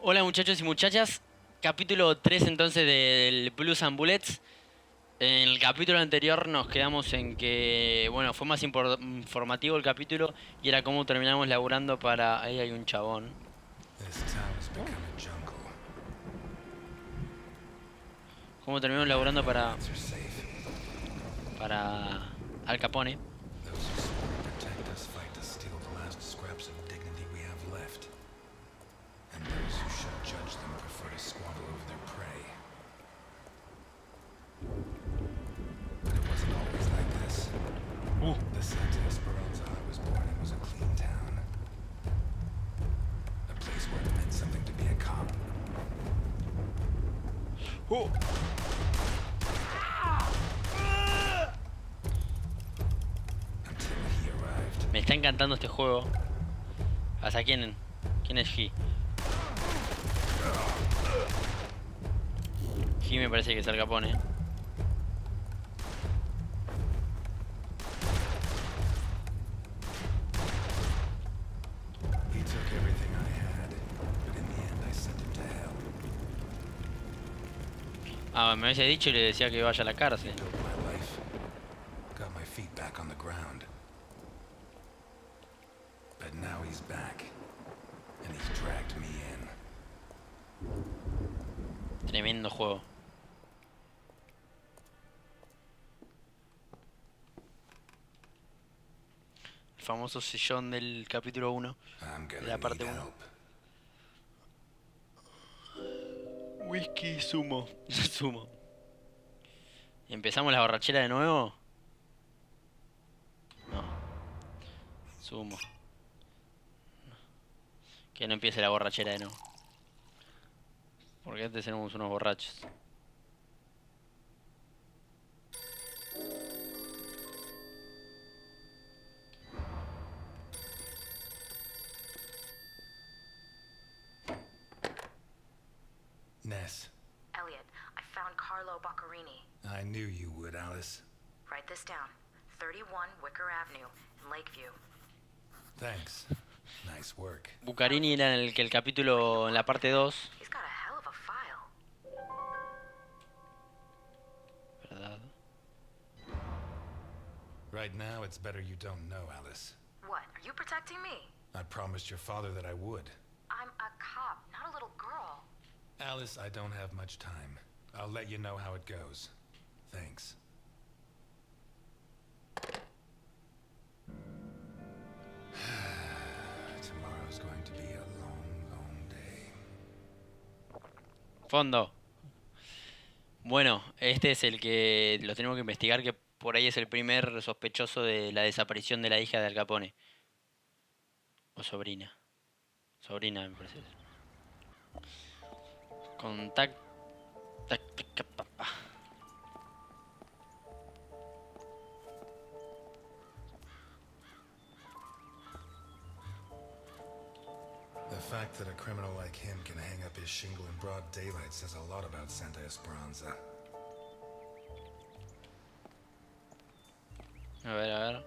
Hola muchachos y muchachas, capítulo 3 entonces del Blues and Bullets. En el capítulo anterior nos quedamos en que, bueno, fue más informativo el capítulo y era cómo terminamos laburando para... Ahí hay un chabón. Cómo terminamos laburando para Al Capone. The Santa Esperanza I was born in was a clean town. A place where it meant something to be a cop. Until he arrived. Me está encantando este juego. ¿Hasta quién? ¿Quién es He? He me parece que es Al Capone. He took everything I had, but in the end I sent him to hell. Ah, me había dicho y le decía que vaya a la cárcel. Built my life. Got my feet back on the ground. But now he's back. And he's dragged me in. Tremendo juego. El famoso sillón del capítulo 1. De la parte 1. Whisky, zumo. Zumo. ¿Empezamos la borrachera de nuevo? No. Zumo. Que no empiece la borrachera de nuevo. Porque antes éramos unos borrachos. Ness. Elliot, I found Carlo Boccarini. I knew you would, Alice. Write this down. 31 Wicker Avenue in Lakeview. Thanks. Nice work. Bucarini era en el capítulo, en la parte 2. He's got a hell of a file. ¿Verdad? Right now, it's better you don't know, Alice. What, are you protecting me? I promised your father that I would. I'm a cop, not a little girl. Alice, I don't have much time. I'll let you know how it goes. Thanks. Tomorrow's going to be a long, long day. Fondo. Bueno, este es el que lo tenemos que investigar, que por ahí es el primer sospechoso de la desaparición de la hija de Al Capone. O sobrina. Sobrina, me parece. Contacta. The fact that a criminal like him can hang up his shingle in broad daylight says a lot about Santa Esperanza. A ver.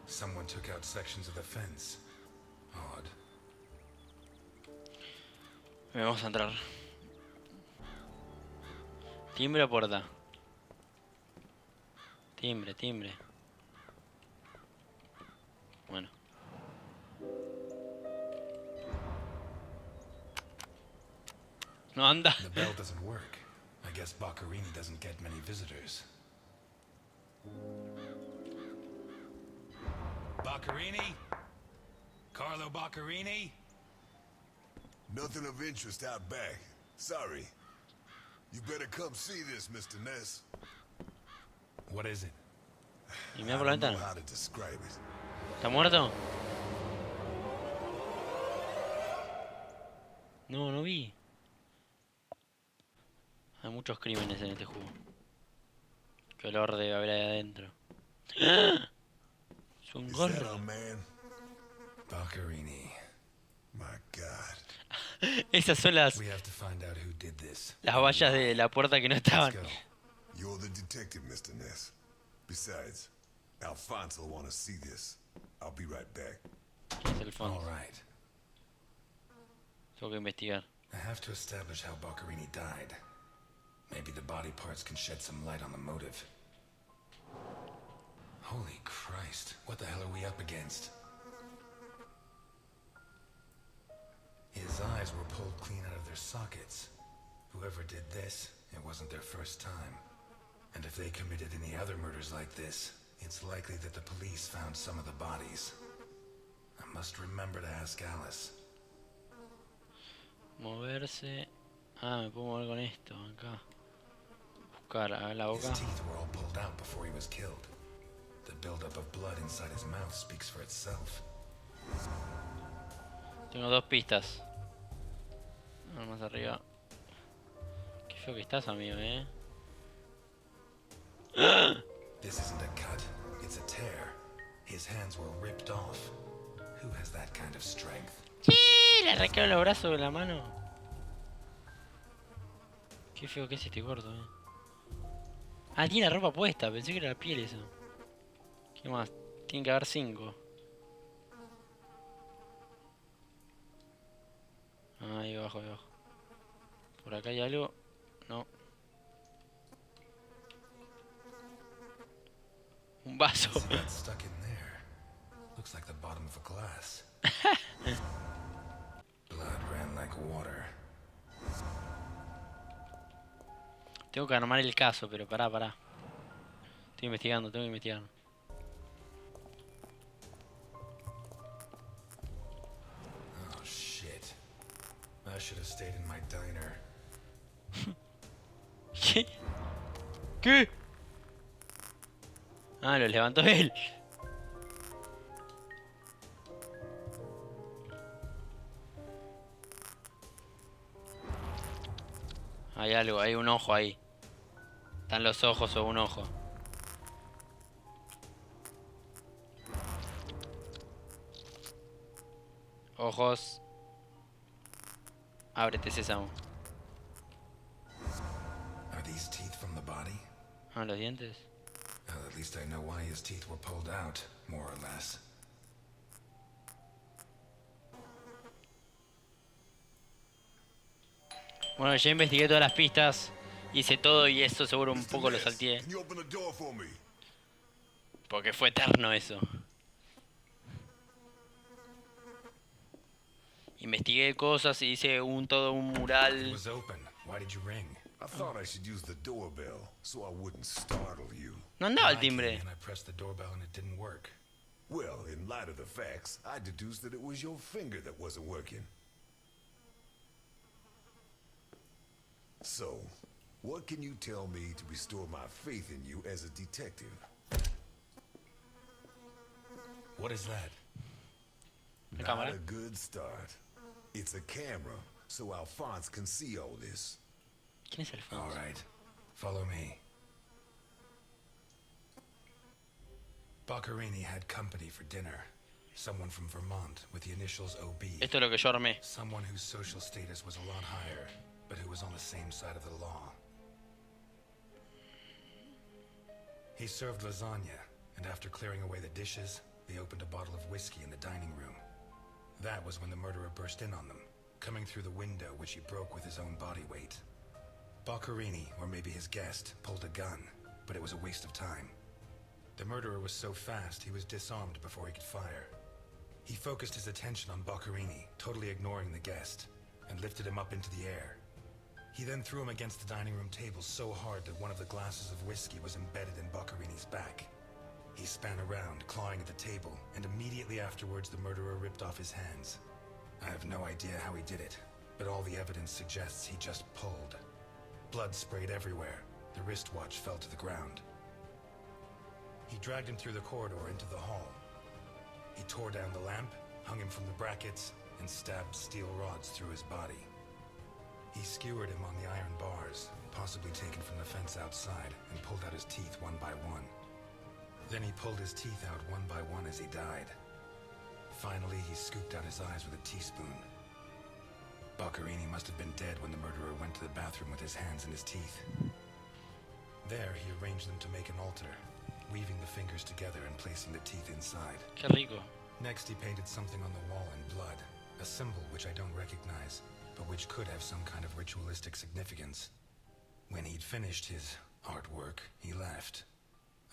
Someone took out sections of the fence. Odd. Vamos a entrar. Timbre o puerta. Timbre. Bueno. No anda. The bell doesn't work. I guess Boccarini doesn't get many visitors. Boccarini? Carlo Boccarini? Nothing of interest out back. Sorry. You better come see this, Mr. Ness. What is it? Y I mira por la don't know ventana. how to describe it. ¿Está muerto? No vi. Hay muchos crímenes en este juego. Qué olor debe haber ahí adentro. ¡Ah! Es un Is that gorro. our man? Boccarini. My God. Esas son las We have to find out who did this. vallas de la puerta que no Let's estaban. go. You're the detective, Mr. Ness. Besides, Alfonso will want to see this. I'll be right back. ¿Qué es el All fondo? right. Tengo que investigar. I have to establish how Boccherini died. Maybe the body parts can shed some light on the motive. Holy Christ, what the hell are we up against? His eyes were pulled clean out of their sockets. Whoever did this, it wasn't their first time. And if they committed any other murders like this, it's likely that the police found some of the bodies. I must remember to ask Alice. Moverse. Ah, me puedo mover con esto, acá. Buscar a la His boca. teeth were all pulled out before he was killed. The buildup of blood inside his mouth speaks for itself. Tengo dos pistas. Más arriba. Qué feo que estás, amigo, This isn't a cut, it's a tear. His hands were ripped off. Who has that kind of strength? Sí, le arrancaron los brazos de la mano. Qué feo que es este gordo, Ah, tiene la ropa puesta, pensé que era la piel eso. ¿Qué más? Tiene que haber 5. Ahí abajo, ahí abajo. Por acá hay algo. No. Un vaso. He got stuck in there. Looks like the bottom of a glass. Blood ran like water. Tengo que armar el caso, pero pará. Estoy investigando, tengo que investigar. Oh shit. I should have stayed in my diner. ¿Qué? ¿Qué? Ah, lo levantó él. Hay algo, hay un ojo ahí. Están los ojos o un ojo. Ojos. Ábrete, sésamo. Are these teeth from the body? Ah, los dientes. Well, at least I know why his teeth were pulled out, more or less. Bueno, ya investigué todas las pistas. Hice todo y esto seguro un poco lo Ness, salteé. can you open the door for me? Porque fue eterno eso. Investigué cosas y hice todo un It mural. was open. Why did you ring? I thought I should use the doorbell so I wouldn't startle you. No andaba I el came timbre. in, I pressed the doorbell and it didn't work. Well, in light of the facts, I deduced that it was your finger that wasn't working. So, what can you tell me to restore my faith in you as a detective? What is that? La Not cámara. a good start. It's a camera, so Alphonse can see all this. ¿Quién es Alfonso? All right. Follow me. Boccherini had company for dinner. Someone from Vermont with the initials OB. Esto es lo que yo armé. Someone whose social status was a lot higher, but who was on the same side of the law. He served lasagna, and after clearing away the dishes, they opened a bottle of whiskey in the dining room. That was when the murderer burst in on them, coming through the window which he broke with his own body weight. Boccherini, or maybe his guest, pulled a gun, but it was a waste of time. The murderer was so fast he was disarmed before he could fire. He focused his attention on Boccherini, totally ignoring the guest, and lifted him up into the air. He then threw him against the dining room table so hard that one of the glasses of whiskey was embedded in Boccherini's back. He span around, clawing at the table, and immediately afterwards the murderer ripped off his hands. I have no idea how he did it, but all the evidence suggests he just pulled. Blood sprayed everywhere. The wristwatch fell to the ground. He dragged him through the corridor into the hall. He tore down the lamp, hung him from the brackets, and stabbed steel rods through his body. He skewered him on the iron bars, possibly taken from the fence outside, and pulled out his teeth one by one. Then he pulled his teeth out one by one as he died. Finally, he scooped out his eyes with a teaspoon. Boccherini must have been dead when the murderer went to the bathroom with his hands in his teeth. There, he arranged them to make an altar, weaving the fingers together and placing the teeth inside. Qué rico. Next, he painted something on the wall in blood, A symbol which I don't recognize, but which could have some kind of ritualistic significance. When he'd finished his artwork, he left.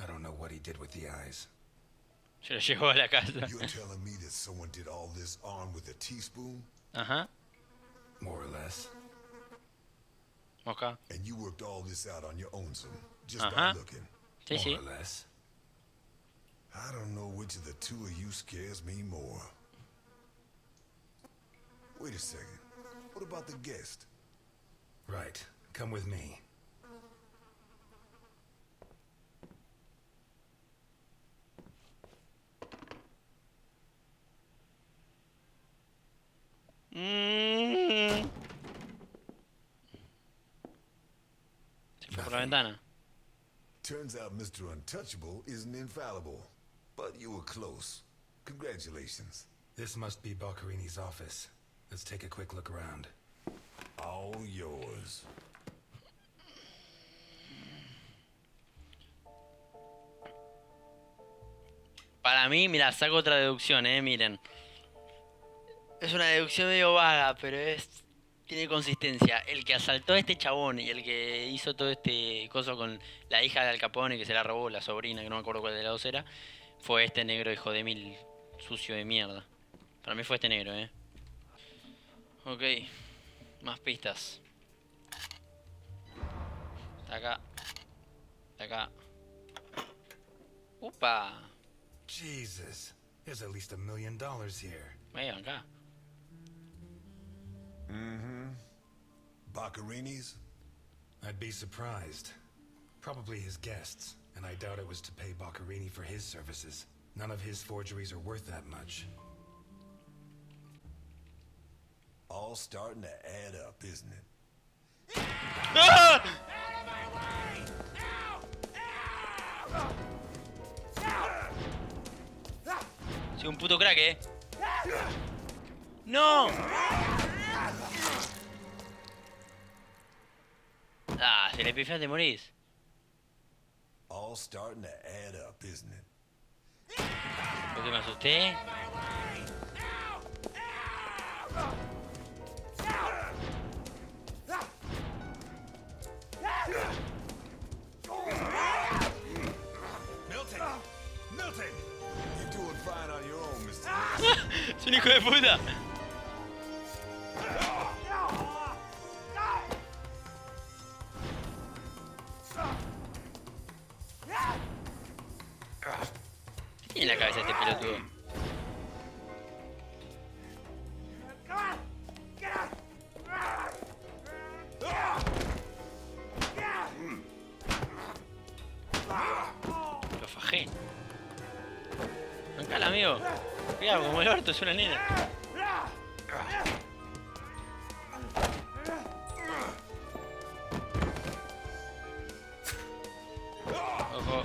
I don't know what he did with the eyes. Se lo llevó a la casa. You're telling me that someone did all this armed with a teaspoon? Ajá. More or less. Mosca. And you worked all this out on your own, son, just by Ajá. looking? Sí, sí. More or less. I don't know which of the two of you scares me more. Wait a second. What about the guest? Right. Come with me. Se fue por la ventana. Turns out Mr. Untouchable isn't infallible, but you were close. Congratulations. This must be Boccarini's office. Let's take a quick look around. All yours. Para mí, mira, saco otra deducción, miren. Es una deducción medio vaga, pero tiene consistencia. El que asaltó a este chabón y el que hizo todo este coso con la hija de Al Capone, que se la robó, la sobrina, que no me acuerdo cuál de las dos era, fue este negro hijo de mil, sucio de mierda. Para mí fue este negro, Ok, más pistas. Está acá. Está acá. ¡Upa! Jesus. There's at least $1 million here. Venga, acá. Boccarini's? I'd be surprised. Probably his guests, and I doubt it was to pay Boccarini for his services. None of his forgeries are worth that much. All starting to add up, isn't it? ¡Ah! Soy un puto crack, ¡No! Ah, si le pifias te morís. All starting to add up, isn't it? ¿Por qué me asusté? Milton! Milton! You're doing fine on your own, Mr. ¡Es un hijo de puta! ¿Qué tiene en la cabeza este pelotudo? Lo fajé. Bancala, amigo. Cuidado, como el orto, es una nena. Ojo.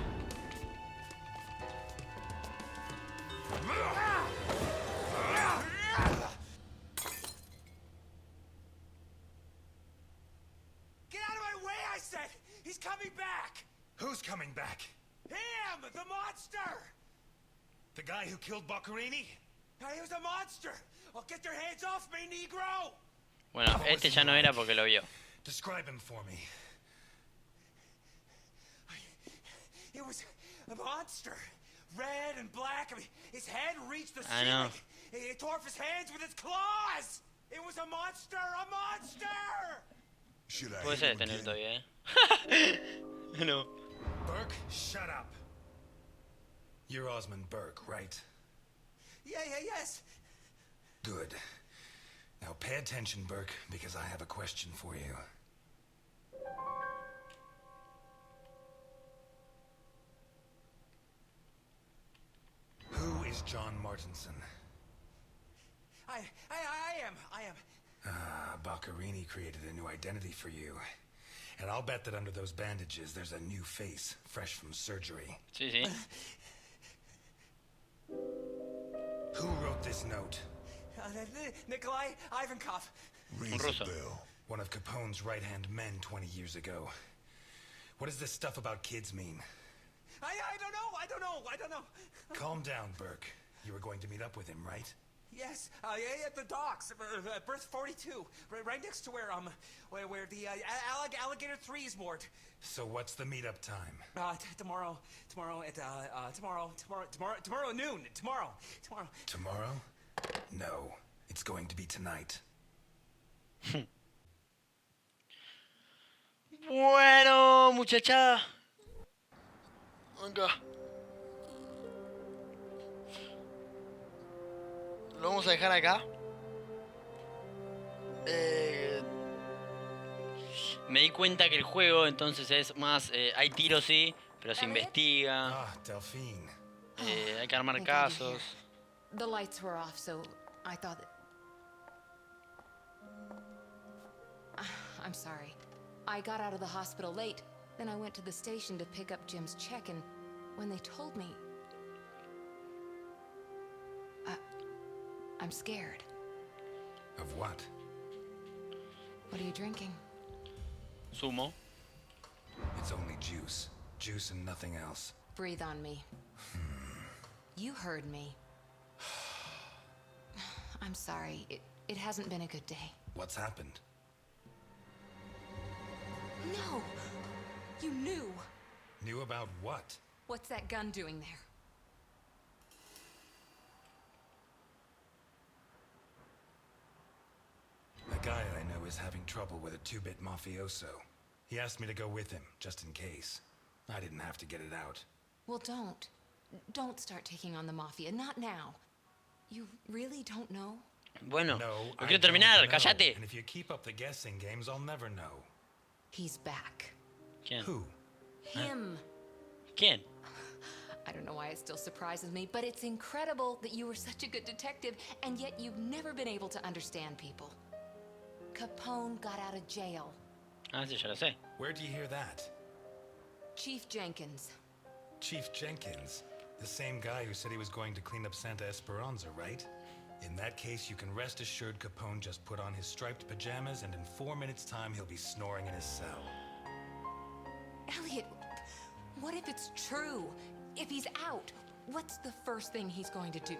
Get out of my way, I said! He's coming back! Who's coming back? Him! The monster! The guy who killed Boccarini? He was a monster! Oh, get your hands off me, Negro! Bueno, este ya no era porque lo vio. Describe him for me. It was a monster. Red and black. I mean, his head reached the I know. ceiling. He tore off his hands with his claws! It was a monster! A monster! Should I Puede hit ser him detener again? todavía, No. Burke, shut up. You're Osmond Burke, right? Yes. Good. Now pay attention, Burke, because I have a question for you. Who is John Martinson? I am. Ah, Boccarini created a new identity for you. And I'll bet that under those bandages there's a new face, fresh from surgery. Sí, sí. Who wrote this note? Nikolai Ivankov. Rings ruso. a bell. One of Capone's right-hand men 20 years ago. What does this stuff about kids mean? I don't know. Calm down, Burke. You were going to meet up with him, right? Yes, yeah, at the docks, berth 42, right next to where the alligator 3 is moored. So what's the meetup time? Tomorrow at noon. Tomorrow. Tomorrow? No, it's going to be tonight. Bueno, muchacha. Acá. Lo vamos a dejar acá. Me di cuenta que el juego entonces es más... hay tiros sí, pero se investiga. Ah, Delphine. Hay que armar Thank God you're casos. here. The lights were off, so I thought that... I'm sorry. I got out of the hospital late, then I went to the station to pick up Jim's check, and when they told me... I'm scared. Of what? What are you drinking? Sumo. It's only juice. Juice and nothing else. Breathe on me. You heard me. I'm sorry. It hasn't been a good day. What's happened? No! You knew! Knew about what? What's that gun doing there? A guy I know is having trouble with a 2-bit mafioso. He asked me to go with him, just in case. I didn't have to get it out. Well, don't. Don't start taking on the mafia. Not now. You really don't know? Bueno, No, lo I quiero don't terminar, know. cállate. And if you keep up the guessing games, I'll never know. He's back. ¿Quién? Who? Him. ¿Quién? I don't know why it still surprises me, but it's incredible that you were such a good detective, and yet you've never been able to understand people. Capone got out of jail. Ah, sí, ya lo sé. Where'd you hear that? Chief Jenkins. Chief Jenkins. The same guy who said he was going to clean up Santa Esperanza, right? In that case, you can rest assured Capone just put on his striped pajamas, and in 4 minutes' time, he'll be snoring in his cell. Elliot, what if it's true? If he's out, what's the first thing he's going to do?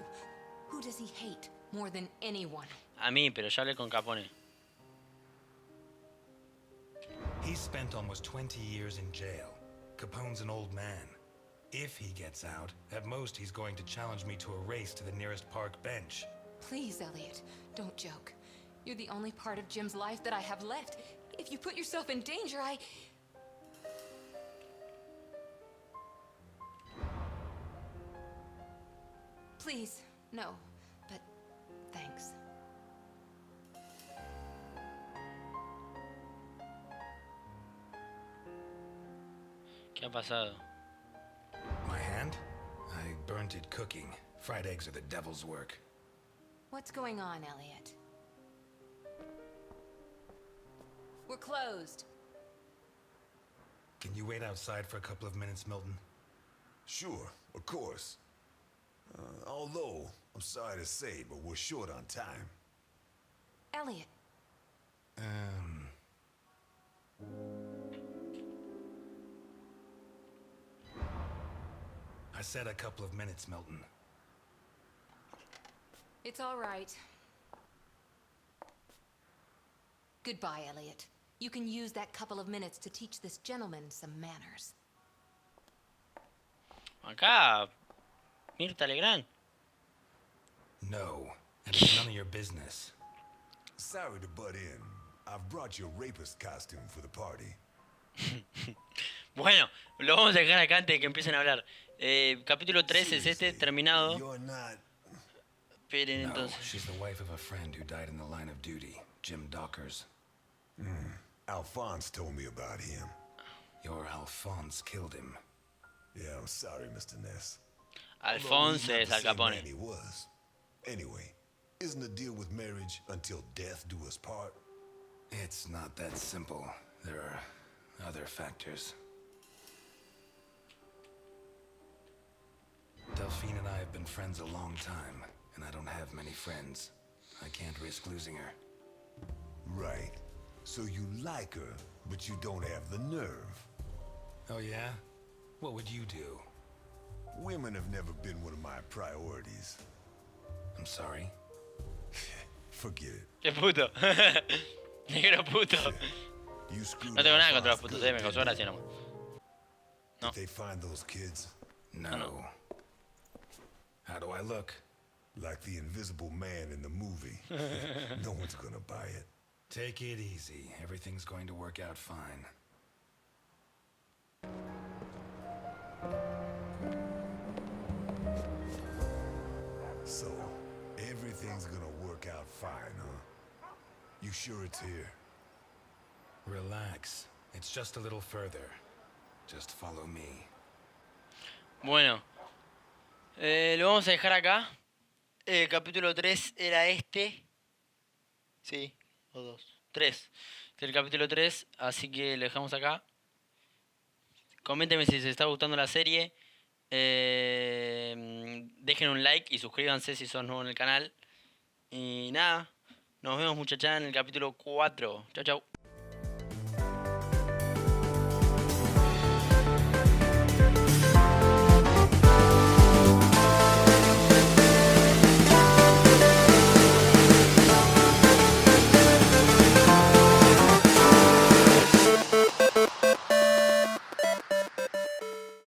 Who does he hate more than anyone? A mí, pero ya hablé con Capone. He's spent almost 20 years in jail. Capone's an old man. If he gets out, at most he's going to challenge me to a race to the nearest park bench. Please, Elliot, don't joke. You're the only part of Jim's life that I have left. If you put yourself in danger, Please, no, but thanks. ¿Qué ha pasado? My hand? I burnt it cooking. Fried eggs are the devil's work. What's going on, Elliot? We're closed. Can you wait outside for a couple of minutes, Milton? Sure, of course. Although, I'm sorry to say, but we're short on time. Elliot, I said a couple of minutes, Milton. it's all right. Goodbye, Elliot. You can use that couple of minutes to teach this gentleman some manners. Acá, Mirta Legrand. No, and it's none of your business. Sorry to butt in. I've brought your rapist costume for the party. Bueno, lo vamos a dejar acá antes de que empiecen a hablar. Capítulo 13 es este, Seriously, terminado. You're not... Esperen No, entonces. she's the wife of a friend who died in the line of duty, Jim Dockers. Alphonse told me about him. Your Alphonse killed him. Yeah, I'm sorry, Mr. Ness. Alphonse Although es he's not Al the same Capone. man he was. Anyway, isn't the deal with marriage until death do us part? It's not that simple. There are other factors. Delphine and I have been friends a long time, and I don't have many friends. I can't risk losing her. Right. So you like her, but you don't have the nerve. Oh yeah? What would you do? Women have never been one of my priorities. I'm sorry? Forget it. Qué puto. Negro puto. You screwed No tengo our nada contra los boss putos, good, me causó didn't gracia you? nomás. Did they find those kids? No. How do I look? Like the invisible man in the movie. No one's gonna buy it. Take it easy. Everything's going to work out fine. So, everything's gonna work out fine, huh? You sure it's here? Relax. It's just a little further. Just follow me. Bueno, lo vamos a dejar acá. El capítulo 3 era este. Sí, o 2. 3. El capítulo 3, así que lo dejamos acá. Coméntenme si les está gustando la serie. Dejen un like y suscríbanse si son nuevos en el canal. Y nada, nos vemos muchachas en el capítulo 4. Chau, chau.